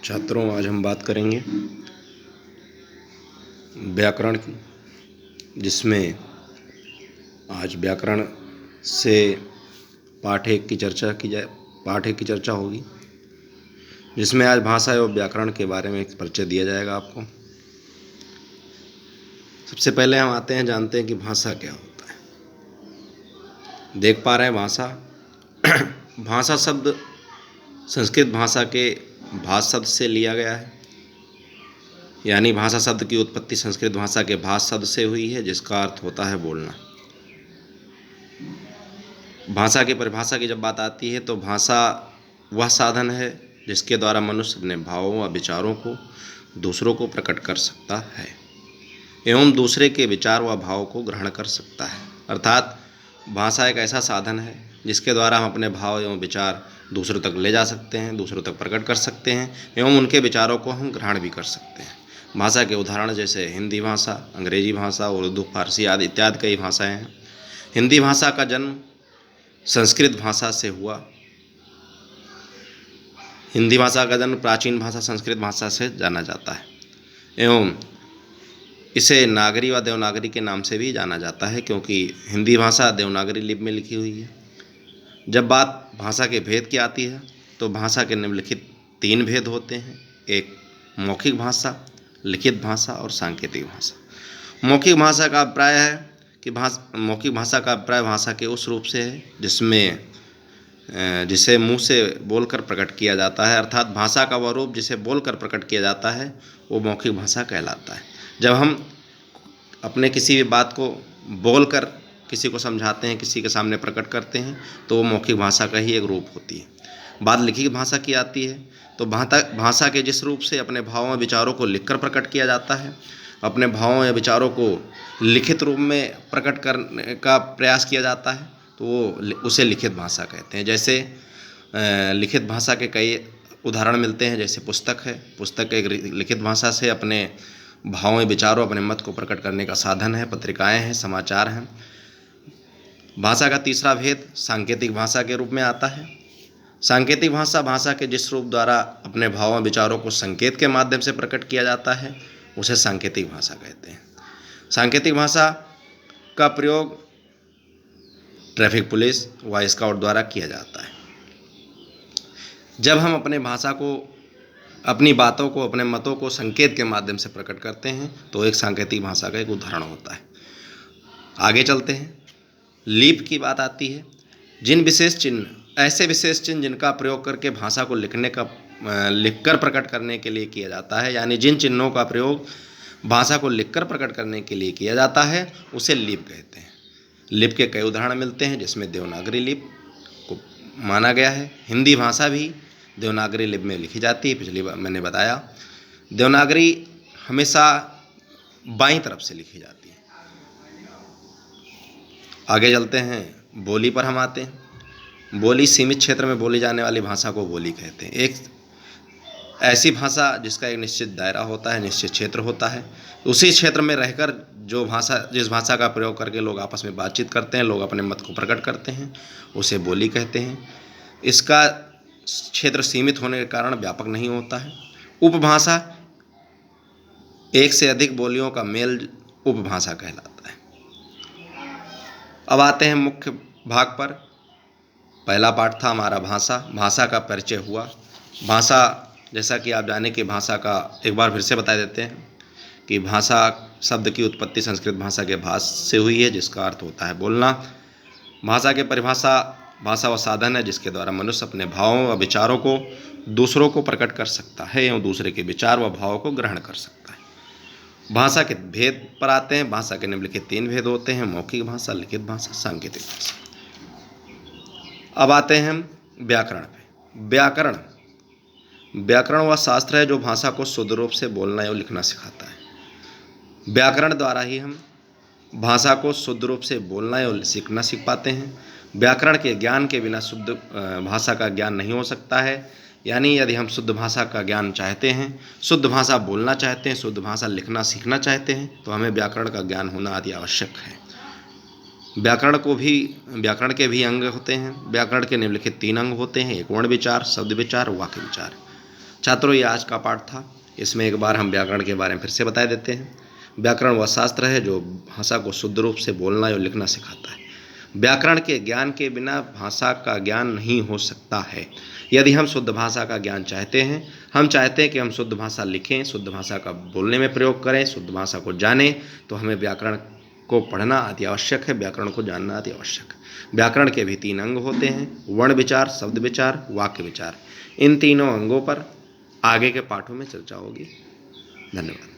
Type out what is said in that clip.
छात्रों, आज हम बात करेंगे व्याकरण की, जिसमें आज व्याकरण से पाठ एक की चर्चा होगी, जिसमें आज भाषा एवं व्याकरण के बारे में एक परिचय दिया जाएगा आपको। सबसे पहले हम जानते हैं कि भाषा क्या होता है। देख पा रहे हैं भाषा शब्द संस्कृत भाषा के भाष शब्द से लिया गया है, यानी भाषा शब्द की उत्पत्ति संस्कृत भाषा के भाष शब्द से हुई है, जिसका अर्थ होता है बोलना। भाषा की परिभाषा की जब बात आती है तो भाषा वह साधन है जिसके द्वारा मनुष्य अपने भावों व विचारों को दूसरों को प्रकट कर सकता है एवं दूसरे के विचार व भाव को ग्रहण कर सकता है। अर्थात भाषा एक ऐसा साधन है जिसके द्वारा हम अपने भाव एवं विचार दूसरों तक ले जा सकते हैं, दूसरों तक प्रकट कर सकते हैं एवं उनके विचारों को हम ग्रहण भी कर सकते हैं। भाषा के उदाहरण जैसे हिंदी भाषा, अंग्रेजी भाषा, उर्दू, फारसी आदि इत्यादि कई भाषाएं हैं। हिंदी भाषा का जन्म संस्कृत भाषा से हुआ। हिंदी भाषा का जन्म प्राचीन भाषा संस्कृत भाषा से जाना जाता है एवं इसे नागरी व देवनागरी के नाम से भी जाना जाता है, क्योंकि हिंदी भाषा देवनागरी लिपि में लिखी हुई है। जब बात भाषा के भेद की आती है तो भाषा के निम्नलिखित 3 भेद होते हैं। एक मौखिक भाषा, लिखित भाषा और सांकेतिक भाषा। मौखिक भाषा का अभिप्राय है कि मौखिक भाषा का अभिप्राय भाषा के उस रूप से है जिसे मुंह से बोलकर प्रकट किया जाता है। अर्थात भाषा का वह रूप जिसे बोलकर प्रकट किया जाता है वो मौखिक भाषा कहलाता है। जब हम अपने किसी भी बात को बोलकर किसी को समझाते हैं, किसी के सामने प्रकट करते हैं, तो वो मौखिक भाषा का ही एक रूप होती है। बात लिखित भाषा की आती है तो भाषा के जिस रूप से अपने भावों और विचारों को लिखकर प्रकट किया जाता है, अपने भावों या विचारों को लिखित रूप में प्रकट करने का प्रयास किया जाता है, तो वो उसे लिखित भाषा कहते हैं। जैसे लिखित भाषा के कई उदाहरण मिलते हैं। जैसे पुस्तक है, पुस्तक एक लिखित भाषा से अपने भावों या विचारों, अपने मत को प्रकट करने का साधन है। पत्रिकाएं हैं, समाचार हैं। भाषा का तीसरा भेद सांकेतिक भाषा के रूप में आता है। सांकेतिक भाषा भाषा के जिस रूप द्वारा अपने भावों विचारों को संकेत के माध्यम से प्रकट किया जाता है उसे सांकेतिक भाषा कहते हैं। सांकेतिक भाषा का प्रयोग ट्रैफिक पुलिस व स्काउट द्वारा किया जाता है। जब हम अपने भाषा को, अपनी बातों को, अपने मतों को संकेत के माध्यम से प्रकट करते हैं तो एक सांकेतिक भाषा का एक उदाहरण होता है। आगे चलते हैं। लीप की बात आती है। ऐसे विशेष चिन्ह जिनका प्रयोग करके भाषा को लिखकर प्रकट करने के लिए किया जाता है, यानी जिन चिन्हों का प्रयोग भाषा को लिखकर प्रकट करने के लिए किया जाता है उसे लिप कहते हैं। लिप के कई उदाहरण मिलते हैं, जिसमें देवनागरी लिप को माना गया है। हिंदी भाषा भी देवनागरी लिपि में लिखी जाती है। पिछली बार मैंने बताया, देवनागरी हमेशा बाईं तरफ से लिखी जाती है। आगे चलते हैं, बोली पर हम आते हैं। बोली सीमित क्षेत्र में बोली जाने वाली भाषा को बोली कहते हैं। एक ऐसी भाषा जिसका एक निश्चित दायरा होता है, निश्चित क्षेत्र होता है। उसी क्षेत्र में रहकर जिस भाषा का प्रयोग करके लोग आपस में बातचीत करते हैं, लोग अपने मत को प्रकट करते हैं, उसे बोली कहते हैं। इसका क्षेत्र सीमित होने के कारण व्यापक नहीं होता है। उपभाषा एक से अधिक बोलियों का मेल उपभाषा कहलाता है। अब आते हैं मुख्य भाग पर। पहला पाठ था हमारा भाषा का परिचय हुआ। भाषा, जैसा कि आप जाने कि भाषा का एक बार फिर से बता देते हैं कि भाषा शब्द की उत्पत्ति संस्कृत भाषा के भाष से हुई है, जिसका अर्थ होता है बोलना। भाषा की परिभाषा, भाषा वह साधन है जिसके द्वारा मनुष्य अपने भावों व विचारों को दूसरों को प्रकट कर सकता है एवं दूसरे के विचार व भावों को ग्रहण कर सकता है। भाषा के भेद पर आते हैं। भाषा के निम्नलिखित 3 भेद होते हैं: मौखिक भाषा, लिखित भाषा, सांकेतिक भाषा। अब आते हैं व्याकरण पे। व्याकरण वह शास्त्र है जो भाषा को शुद्ध रूप से बोलना एवं लिखना सिखाता है। व्याकरण द्वारा ही हम भाषा को शुद्ध रूप से बोलना एवं सीखना सीख पाते हैं। व्याकरण के ज्ञान के बिना शुद्ध भाषा का ज्ञान नहीं हो सकता है। यानी यदि हम शुद्ध भाषा का ज्ञान चाहते हैं, शुद्ध भाषा बोलना चाहते हैं, शुद्ध भाषा लिखना सीखना चाहते हैं, तो हमें व्याकरण का ज्ञान होना अति आवश्यक है। व्याकरण के भी अंग होते हैं। व्याकरण के निम्नलिखित 3 अंग होते हैं: एक वर्ण विचार, शब्द विचार, वाक्य विचार। छात्रों, ये आज का पाठ था। इसमें एक बार हम व्याकरण के बारे में फिर से बता देते हैं। व्याकरण वह शास्त्र है जो भाषा को शुद्ध रूप से बोलना और लिखना सिखाता है। व्याकरण के ज्ञान के बिना भाषा का ज्ञान नहीं हो सकता है। यदि हम शुद्ध भाषा का ज्ञान चाहते हैं, हम चाहते हैं कि हम शुद्ध भाषा लिखें, शुद्ध भाषा का बोलने में प्रयोग करें, शुद्ध भाषा को जानें, तो हमें व्याकरण को पढ़ना अति आवश्यक है, व्याकरण को जानना अति आवश्यक है। व्याकरण के भी 3 अंग होते हैं: वर्ण विचार, शब्द विचार, वाक्य विचार। इन तीनों अंगों पर आगे के पाठों में चर्चा होगी। धन्यवाद।